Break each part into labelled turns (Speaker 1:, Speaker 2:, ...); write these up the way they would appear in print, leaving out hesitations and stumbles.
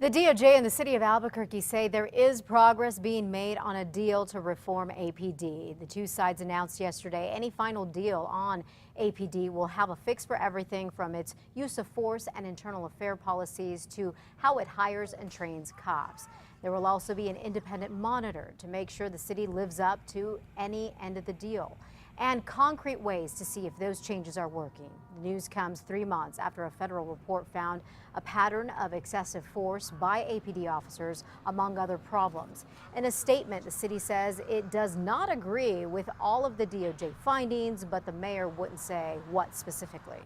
Speaker 1: The DOJ and the city of Albuquerque say there is progress being made on a deal to reform APD. The two sides announced yesterday any final deal on APD will have a fix for everything from its use of force and internal affair policies to how it hires and trains cops. There will also be an independent monitor to make sure the city lives up to any end of the deal, and concrete ways to see if those changes are working. The news comes 3 months after a federal report found a pattern of excessive force by APD officers, among other problems. In a statement, the city says it does not agree with all of the DOJ findings, but the mayor wouldn't say what specifically.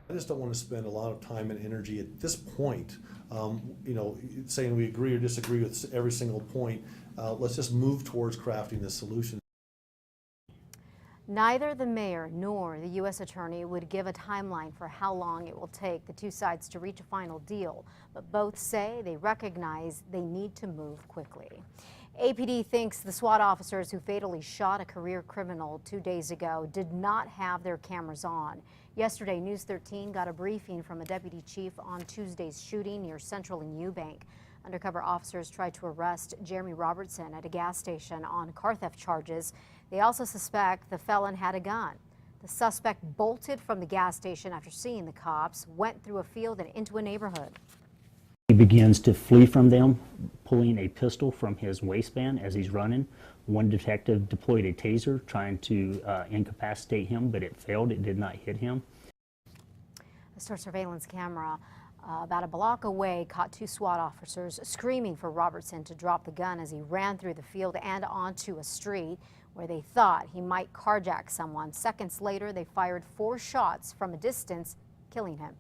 Speaker 2: I just don't want to spend a lot of time and energy at this point, saying we agree or disagree with every single point. Let's just move towards crafting this solution.
Speaker 1: Neither the mayor nor the U.S. attorney would give a timeline for how long it will take the two sides to reach a final deal, but both say they recognize they need to move quickly. APD thinks the SWAT officers who fatally shot a career criminal 2 days ago did not have their cameras on. Yesterday, News 13 got a briefing from a deputy chief on Tuesday's shooting near Central and Eubank. Undercover officers tried to arrest Jeremy Robertson at a gas station on car theft charges. They also suspect the felon had a gun. The suspect bolted from the gas station after seeing the cops, went through a field and into a neighborhood.
Speaker 3: He begins to flee from them, pulling a pistol from his waistband as he's running. One detective deployed a taser trying to incapacitate him, but it failed. It did not hit him.
Speaker 1: A store surveillance camera about a block away caught two SWAT officers screaming for Robertson to drop the gun as he ran through the field and onto a street where they thought he might carjack someone. Seconds later, they fired 4 shots from a distance, killing him.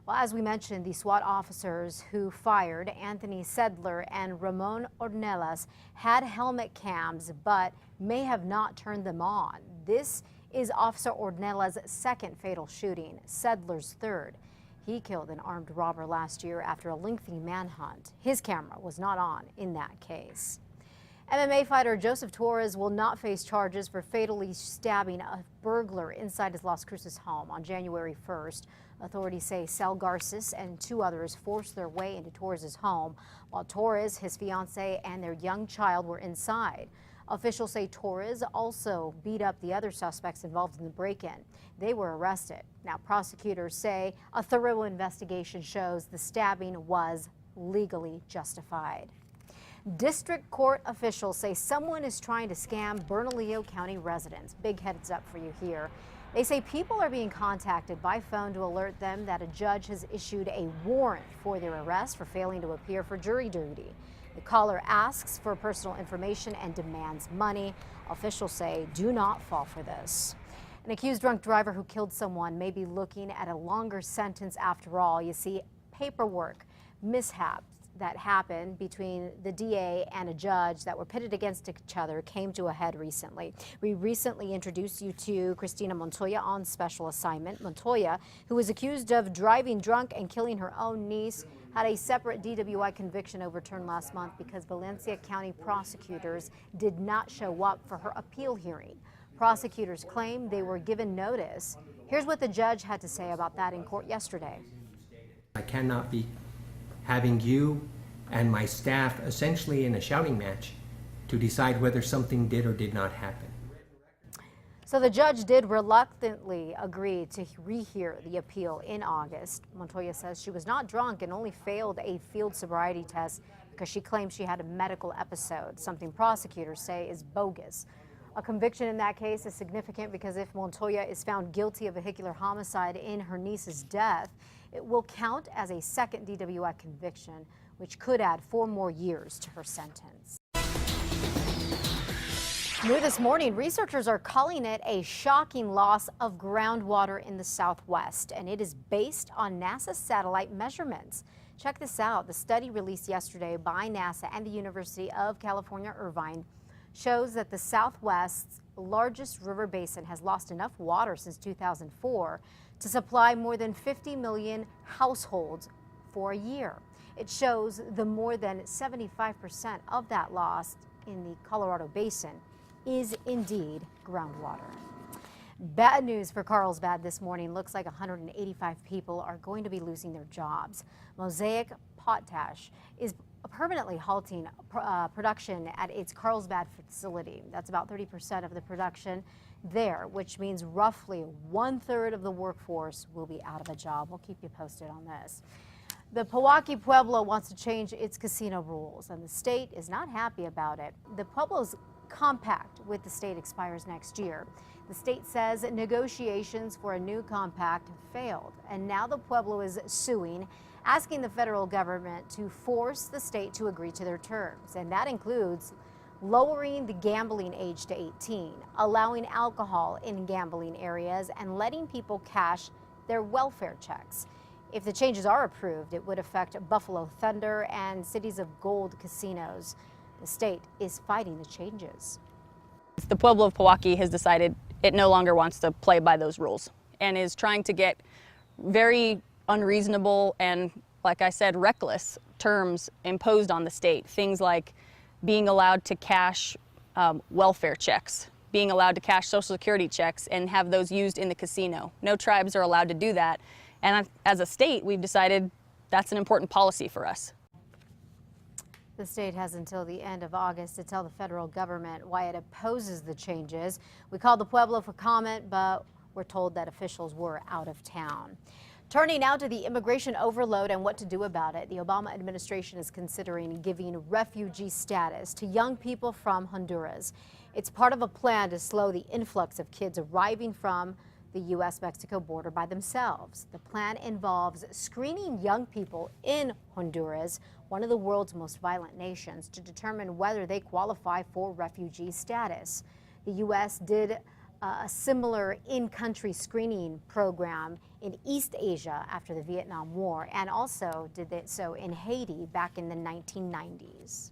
Speaker 1: Well, as we mentioned, the SWAT officers who fired Anthony Sedler and Ramon Ornelas had helmet cams, but may have not turned them on. This is Officer Ornelas' second fatal shooting, Sedler's third. He killed an armed robber last year after a lengthy manhunt. His camera was not on in that case. MMA fighter Joseph Torres will not face charges for fatally stabbing a burglar inside his Las Cruces home on January 1st. Authorities say Sal Garces and 2 others forced their way into Torres' home, while Torres, his fiancée, and their young child were inside. Officials say Torres also beat up the other suspects involved in the break-in. They were arrested. Now, prosecutors say a thorough investigation shows the stabbing was legally justified. District court officials say someone is trying to scam Bernalillo County residents. Big heads up for you here. They say people are being contacted by phone to alert them that a judge has issued a warrant for their arrest for failing to appear for jury duty. The caller asks for personal information and demands money. Officials say do not fall for this. An accused drunk driver who killed someone may be looking at a longer sentence after all. You see, paperwork mishaps that happened between the DA and a judge that were pitted against each other came to a head recently. We recently introduced you to Cristina Montoya on special assignment. Montoya, who was accused of driving drunk and killing her own niece, had a separate DWI conviction overturned last month because Valencia County prosecutors did not show up for her appeal hearing. Prosecutors claim they were given notice. Here's what the judge had to say about that in court yesterday.
Speaker 4: I cannot be having you and my staff essentially in a shouting match to decide whether something did or did not happen.
Speaker 1: So the judge did reluctantly agree to rehear the appeal in August. Montoya says she was not drunk and only failed a field sobriety test because she claims she had a medical episode, something prosecutors say is bogus. A conviction in that case is significant because if Montoya is found guilty of vehicular homicide in her niece's death, it will count as a second DWI conviction, which could add 4 more years to her sentence. New this morning, researchers are calling it a shocking loss of groundwater in the Southwest, and it is based on NASA's satellite measurements. Check this out. The study released yesterday by NASA and the University of California, Irvine shows that the Southwest's largest river basin has lost enough water since 2004 to supply more than 50 million households for a year. It shows the more than 75% of that loss in the Colorado Basin is indeed groundwater. Bad news for Carlsbad this morning. Looks like 185 people are going to be losing their jobs. Mosaic Potash is permanently halting production at its Carlsbad facility. That's about 30% of the production there, which means roughly 1/3 of the workforce will be out of a job. We'll keep you posted on this. The Pewaukee Pueblo wants to change its casino rules, and the state is not happy about it. The Pueblo's compact with the state expires next year. The state says negotiations for a new compact failed, and now the Pueblo is suing, asking the federal government to force the state to agree to their terms. And that includes lowering the gambling age to 18, allowing alcohol in gambling areas, and letting people cash their welfare checks. If the changes are approved, it would affect Buffalo Thunder and Cities of Gold casinos. The state is fighting the changes.
Speaker 5: The Pueblo of Pewaukee has decided it no longer wants to play by those rules and is trying to get very unreasonable and, like I said, reckless terms imposed on the state. Things like being allowed to cash welfare checks, being allowed to cash Social Security checks and have those used in the casino. No tribes are allowed to do that. And as a state, we've decided that's an important policy for us.
Speaker 1: The state has until the end of August to tell the federal government why it opposes the changes. We called the Pueblo for comment, but we're told that officials were out of town. Turning now to the immigration overload and what to do about it. The Obama administration is considering giving refugee status to young people from Honduras. It's part of a plan to slow the influx of kids arriving from the U.S.-Mexico border by themselves. The plan involves screening young people in Honduras, one of the world's most violent nations, to determine whether they qualify for refugee status. The U.S. did a similar in-country screening program in East Asia after the Vietnam War, and also did so in Haiti back in the 1990s.